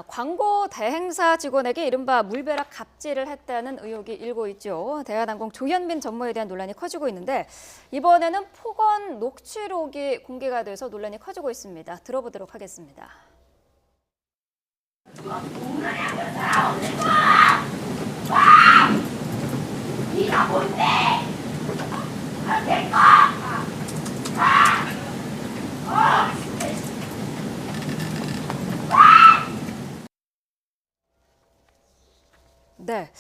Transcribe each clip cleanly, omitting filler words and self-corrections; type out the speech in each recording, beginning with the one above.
광고 대행사 직원에게 이른바 물벼락 갑질을 했다는 의혹이 일고 있죠. 대한항공 조현민 전무에 대한 논란이 커지고 있는데 이번에는 폭언 녹취록이 공개가 돼서 논란이 커지고 있습니다. 들어보도록 하겠습니다. 네가 뭔데? 안 될까? 네,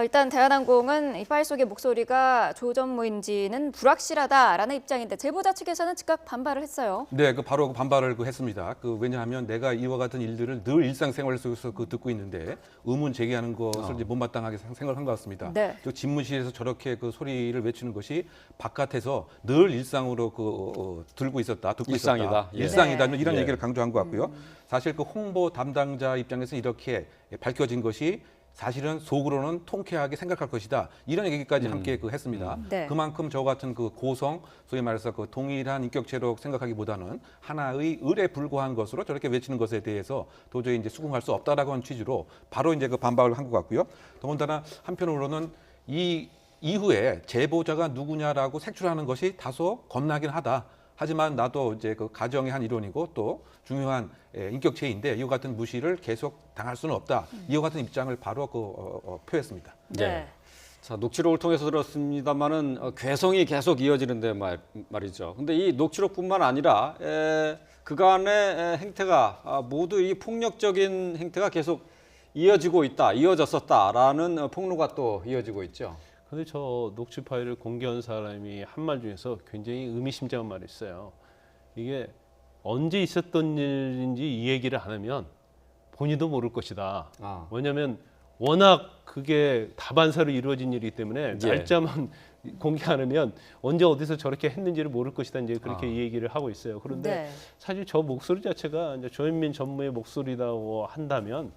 일단 대한항공은 이 파일 속의 목소리가 조 전무인지는 불확실하다라는 입장인데 제보자 측에서는 즉각 반발을 했어요. 네, 바로 반발을 했습니다. 왜냐하면 내가 이와 같은 일들을 늘 일상생활 속에서 듣고 있는데 의문 제기하는 것을 이제 못마땅하게 생각한 것 같습니다. 네. 또 집무실에서 저렇게 소리를 외치는 것이 바깥에서 늘 일상으로 들고 있었다, 듣고 일상이다. 있었다. 예. 일상이다. 네. 이런 예. 얘기를 강조한 것 같고요. 사실 홍보 담당자 입장에서 이렇게 밝혀진 것이 사실은 속으로는 통쾌하게 생각할 것이다. 이런 얘기까지 함께 했습니다. 네. 그만큼 저 같은 고성, 소위 말해서 동일한 인격체로 생각하기보다는 하나의 을에 불과한 것으로 저렇게 외치는 것에 대해서 도저히 이제 수긍할 수 없다라고 하는 취지로 바로 이제 반박을 한 것 같고요. 더군다나 한편으로는 이 이후에 제보자가 누구냐라고 색출하는 것이 다소 겁나긴 하다. 하지만 나도 이제 가정의 한 일원이고 또 중요한 인격체인데 이와 같은 무시를 계속 당할 수는 없다. 이와 같은 입장을 바로 표했습니다. 네. 자, 녹취록을 통해서 들었습니다만은 괴성이 계속 이어지는데 말이죠. 근데 이 녹취록뿐만 아니라 그간의 행태가 모두 이 폭력적인 행태가 계속 이어지고 있다, 이어졌었다라는 폭로가 또 이어지고 있죠. 근데 저 녹취 파일을 공개한 사람이 한 말 중에서 굉장히 의미심장한 말이 있어요. 이게 언제 있었던 일인지 이 얘기를 안 하면 본인도 모를 것이다. 왜냐하면 워낙 그게 다반사로 이루어진 일이기 때문에 날짜만 공개 안 하면 언제 어디서 저렇게 했는지를 모를 것이다. 이제 그렇게 이 얘기를 하고 있어요. 그런데 네. 사실 저 목소리 자체가 이제 조현민 전무의 목소리라고 한다면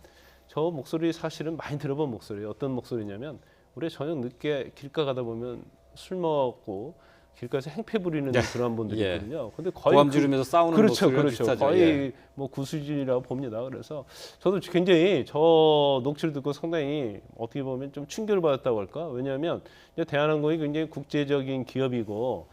저 목소리 사실은 많이 들어본 목소리예요. 어떤 목소리냐면 우리 저녁 늦게 길가 가다 보면 술 먹고 길가에서 행패 부리는 그런 분들이 있거든요. 근데 거의 고함 지르면서 싸우는 목소리랑 비슷하죠. 거의 뭐 그 수준이라고 봅니다. 그래서 저도 굉장히 저 녹취를 듣고 상당히 어떻게 보면 좀 충격을 받았다고 할까? 왜냐하면 이제 대한항공이 굉장히 국제적인 기업이고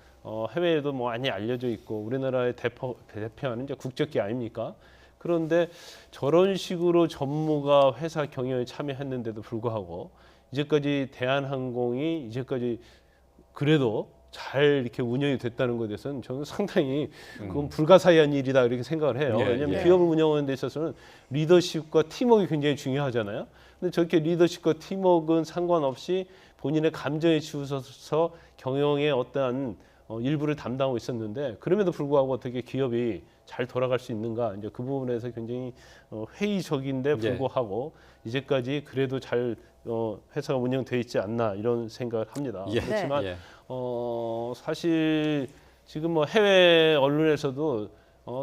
해외에도 뭐 많이 알려져 있고 우리나라의 대표하는 이제 국적기 아닙니까? 그런데 저런 식으로 전무가 회사 경영에 참여했는데도 불구하고 이제까지 대한항공이 이제까지 그래도 잘 이렇게 운영이 됐다는 것에 대해서는 저는 상당히 그건 불가사의한 일이다 이렇게 생각을 해요. 왜냐하면 기업을 운영하는 데 있어서는 리더십과 팀워크가 굉장히 중요하잖아요. 근데 저렇게 리더십과 팀워크는 상관없이 본인의 감정에 치우쳐서 경영의 어떠한 일부를 담당하고 있었는데 그럼에도 불구하고 어떻게 기업이 잘 돌아갈 수 있는가 이제 그 부분에서 굉장히 회의적인데 불구하고 이제까지 그래도 잘 회사가 운영돼 있지 않나 이런 생각을 합니다. 그렇지만 사실 지금 뭐 해외 언론에서도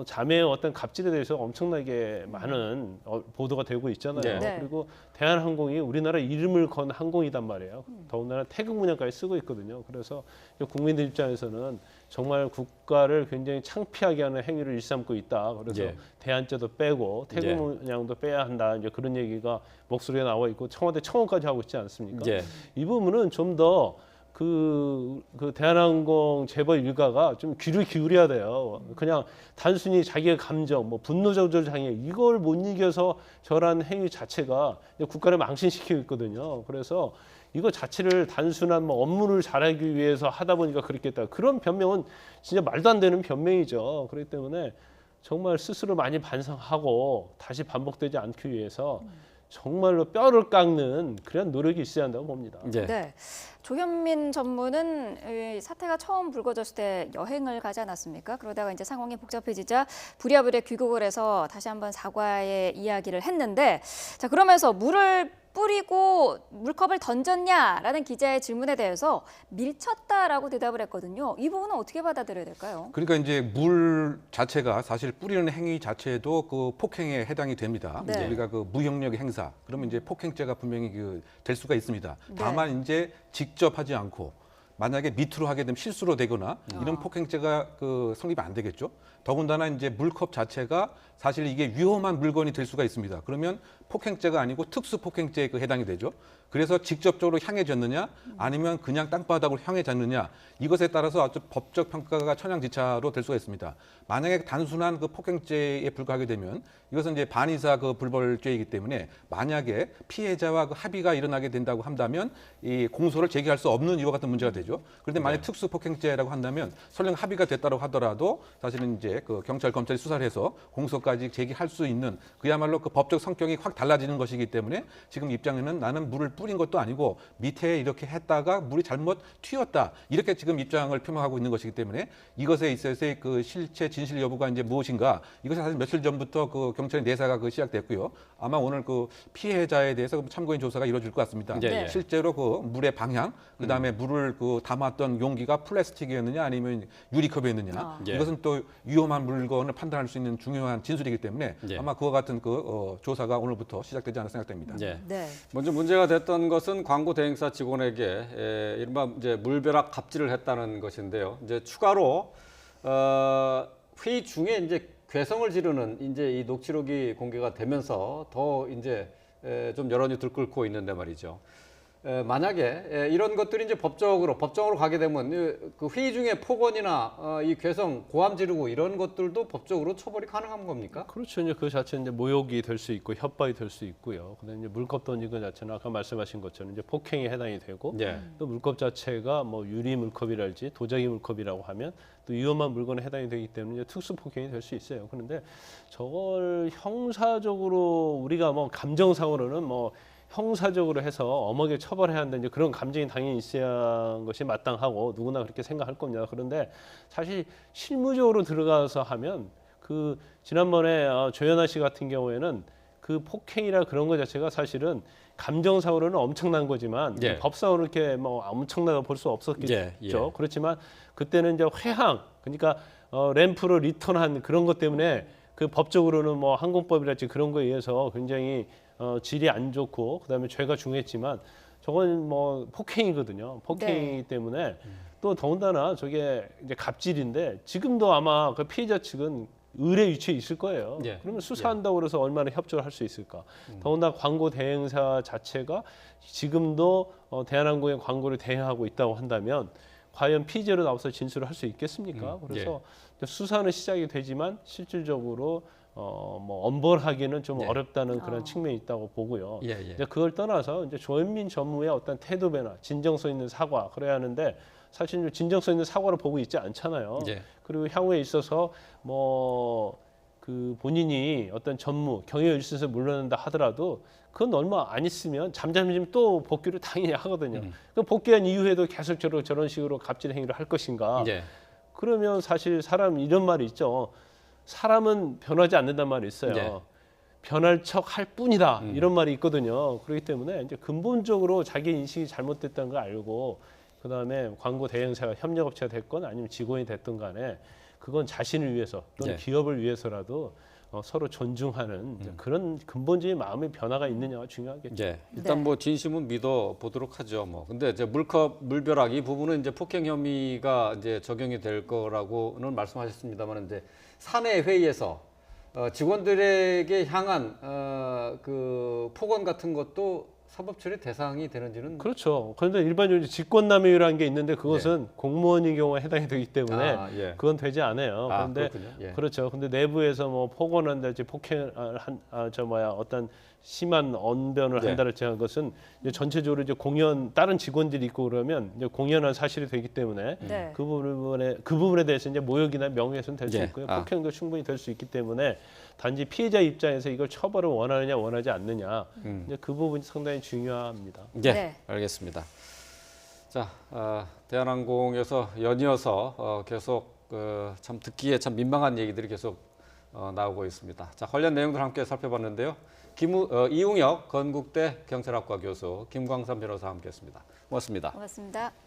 자매의 어떤 갑질에 대해서 엄청나게 많은 보도가 되고 있잖아요. 네. 그리고 대한항공이 우리나라 이름을 건 항공이단 말이에요. 더군다나 태극 문양까지 쓰고 있거든요. 그래서 국민들 입장에서는 정말 국가를 굉장히 창피하게 하는 행위를 일삼고 있다. 그래서 대한자도 빼고 태극 문양도 빼야 한다. 이제 그런 얘기가 목소리가 나와 있고 청와대 청원까지 하고 있지 않습니까? 이 부분은 좀 더 그 대한항공 재벌 일가가 좀 귀를 기울여야 돼요. 그냥 단순히 자기의 감정, 뭐 분노 조절 장애 이걸 못 이겨서 저런 행위 자체가 국가를 망신시키고 있거든요. 그래서 이거 자체를 단순한 뭐 업무를 잘하기 위해서 하다 보니까 그렇겠다. 그런 변명은 진짜 말도 안 되는 변명이죠. 그렇기 때문에 정말 스스로 많이 반성하고 다시 반복되지 않기 위해서 정말로 뼈를 깎는 그런 노력이 있어야 한다고 봅니다. 네. 조현민 전무는 이 사태가 처음 불거졌을 때 여행을 가지 않았습니까? 그러다가 이제 상황이 복잡해지자 부랴부랴 귀국을 해서 다시 한번 사과의 이야기를 했는데 자 그러면서 물을 뿌리고 물컵을 던졌냐라는 기자의 질문에 대해서 밀쳤다라고 대답을 했거든요. 이 부분은 어떻게 받아들여야 될까요? 그러니까 이제 물 자체가 사실 뿌리는 행위 자체도 폭행에 해당이 됩니다. 네. 우리가 무형력의 행사 그러면 이제 폭행죄가 분명히 될 수가 있습니다. 다만 이제 직접 하지 않고 만약에 밑으로 하게 되면 실수로 되거나 이런 폭행죄가 성립이 안 되겠죠. 더군다나 이제 물컵 자체가 사실 이게 위험한 물건이 될 수가 있습니다. 그러면 폭행죄가 아니고 특수 폭행죄에 해당이 되죠. 그래서 직접적으로 향해졌느냐 아니면 그냥 땅바닥으로 향해졌느냐 이것에 따라서 아주 법적 평가가 천양지차로 될 수가 있습니다. 만약에 단순한 폭행죄에 불과하게 되면 이것은 이제 반의사 불벌죄이기 때문에 만약에 피해자와 합의가 일어나게 된다고 한다면 이 공소를 제기할 수 없는 이와 같은 문제가 되죠. 그런데 만약 특수 폭행죄라고 한다면 설령 합의가 됐다고 하더라도 사실은 이제 경찰 검찰이 수사를 해서 공소까지 제기할 수 있는 그야말로 법적 성격이 확 달라지는 것이기 때문에 지금 입장에는 나는 물을 뿌린 것도 아니고 밑에 이렇게 했다가 물이 잘못 튀었다 이렇게 지금 입장을 표명하고 있는 것이기 때문에 이것에 있어서의 실체 진실 여부가 이제 무엇인가 이것이 사실 며칠 전부터 경찰의 내사가 시작됐고요. 아마 오늘 피해자에 대해서 참고인 조사가 이루어질 것 같습니다. 예. 실제로 물의 방향, 그다음에 물을 담았던 용기가 플라스틱이었느냐 아니면 유리컵이었느냐 이것은 또 위험한 물건을 판단할 수 있는 중요한 진술이기 때문에 예. 아마 그와 같은 조사가 오늘부터 시작되지 않을 생각됩니다. 예. 네. 먼저 문제가 됐던 것은 광고 대행사 직원에게 이른바 이제 물벼락 갑질을 했다는 것인데요. 이제 추가로 회의 중에 이제 괴성을 지르는 이제 이 녹취록이 공개가 되면서 더 이제 좀 여론이 들끓고 있는데 말이죠. 만약에 이런 것들이 이제 법정으로 가게 되면 그 회의 중에 폭언이나 이 괴성, 고함 지르고 이런 것들도 법적으로 처벌이 가능한 겁니까? 그렇죠. 이제 그 자체는 이제 모욕이 될 수 있고 협박이 될 수 있고요. 근데 이제 물컵 던진 것 자체는 아까 말씀하신 것처럼 이제 폭행에 해당이 되고 예. 또 물컵 자체가 뭐 유리 물컵이랄지 도자기 물컵이라고 하면 또 위험한 물건에 해당이 되기 때문에 이제 특수 폭행이 될 수 있어요. 그런데 저걸 형사적으로 우리가 뭐 감정상으로는 뭐 형사적으로 해서 엄하게 처벌해야 한다 이제 그런 감정이 당연히 있어야 하는 것이 마땅하고 누구나 그렇게 생각할 겁니다. 그런데 사실 실무적으로 들어가서 하면 지난번에 조현아 씨 같은 경우에는 그 폭행이라 그런 것 자체가 사실은 감정상으로는 엄청난 거지만 예. 법상으로 이렇게 뭐 엄청나게 볼 수 없었겠죠. 예. 그렇지만 그때는 이제 회항 그러니까 램프로 리턴한 그런 것 때문에 그 법적으로는 뭐 항공법이랄지 그런 거에 의해서 굉장히 질이 안 좋고 그다음에 죄가 중했지만 저건 뭐 폭행이거든요. 폭행이기 때문에 또 더군다나 저게 이제 갑질인데 지금도 아마 그 피해자 측은 의뢰 위치에 있을 거예요. 예. 그러면 수사한다고 그래서 얼마나 협조를 할 수 있을까? 더군다나 광고 대행사 자체가 지금도 대한항공의 광고를 대행하고 있다고 한다면 과연 피의자로 나와서 진술을 할 수 있겠습니까? 그래서 수사는 시작이 되지만 실질적으로 뭐 엄벌하기는 좀 예. 어렵다는 그런 측면이 있다고 보고요. 예. 이제 그걸 떠나서 이제 조현민 전무의 어떤 태도 변화, 진정성 있는 사과 그래야 하는데 사실 진정성 있는 사과를 보고 있지 않잖아요. 예. 그리고 향후에 있어서 뭐 본인이 어떤 전무, 경영 일선에서 물러난다 하더라도 그건 얼마 안 있으면 잠잠해지면 또 복귀를 당연히 하거든요. 그럼 복귀한 이후에도 계속 저런 식으로 갑질 행위를 할 것인가? 예. 그러면 사실 사람 이런 말이 있죠. 사람은 변하지 않는단 말이 있어요. 예. 변할 척 할 뿐이다 이런 말이 있거든요. 그렇기 때문에 이제 근본적으로 자기 인식이 잘못됐다는 걸 알고 그다음에 광고 대행사가 협력업체가 됐건 아니면 직원이 됐든 간에 그건 자신을 위해서 또는 예. 기업을 위해서라도 서로 존중하는 이제 그런 근본적인 마음의 변화가 있느냐가 중요하겠죠. 예. 일단 네. 뭐 진심은 믿어 보도록 하죠. 뭐 근데 이제 물벼락 이 부분은 이제 폭행 혐의가 이제 적용이 될 거라고는 말씀하셨습니다만 이제 사내 회의에서 직원들에게 향한 그 폭언 같은 것도 사법처리 대상이 되는지는 그렇죠. 그런데 일반적으로 직권남용이라는 게 있는데 그것은 공무원의 경우에 해당이 되기 때문에 예. 그건 되지 않아요. 그런데 그렇군요. 예. 그렇죠. 근데 내부에서 뭐 폭언한다든지 어떤 심한 언변을 네. 한다든지 하는 것은 이제 전체적으로 이제 다른 직원들이 있고 그러면 이제 공연한 사실이 되기 때문에 네. 그 부분에 대해서 이제 모욕이나 명예훼손 될 수 예. 있고요. 폭행도 충분히 될 수 있기 때문에 단지 피해자 입장에서 이걸 처벌을 원하느냐 원하지 않느냐 이제 그 부분이 상당히 중요합니다. 예. 네. 알겠습니다. 자, 대한항공에서 연이어서 계속 참 듣기에 참 민망한 얘기들이 계속 나오고 있습니다. 자, 관련 내용들 함께 살펴봤는데요. 이웅혁 건국대 경찰학과 교수, 김광삼 변호사와 함께했습니다. 고맙습니다. 고맙습니다.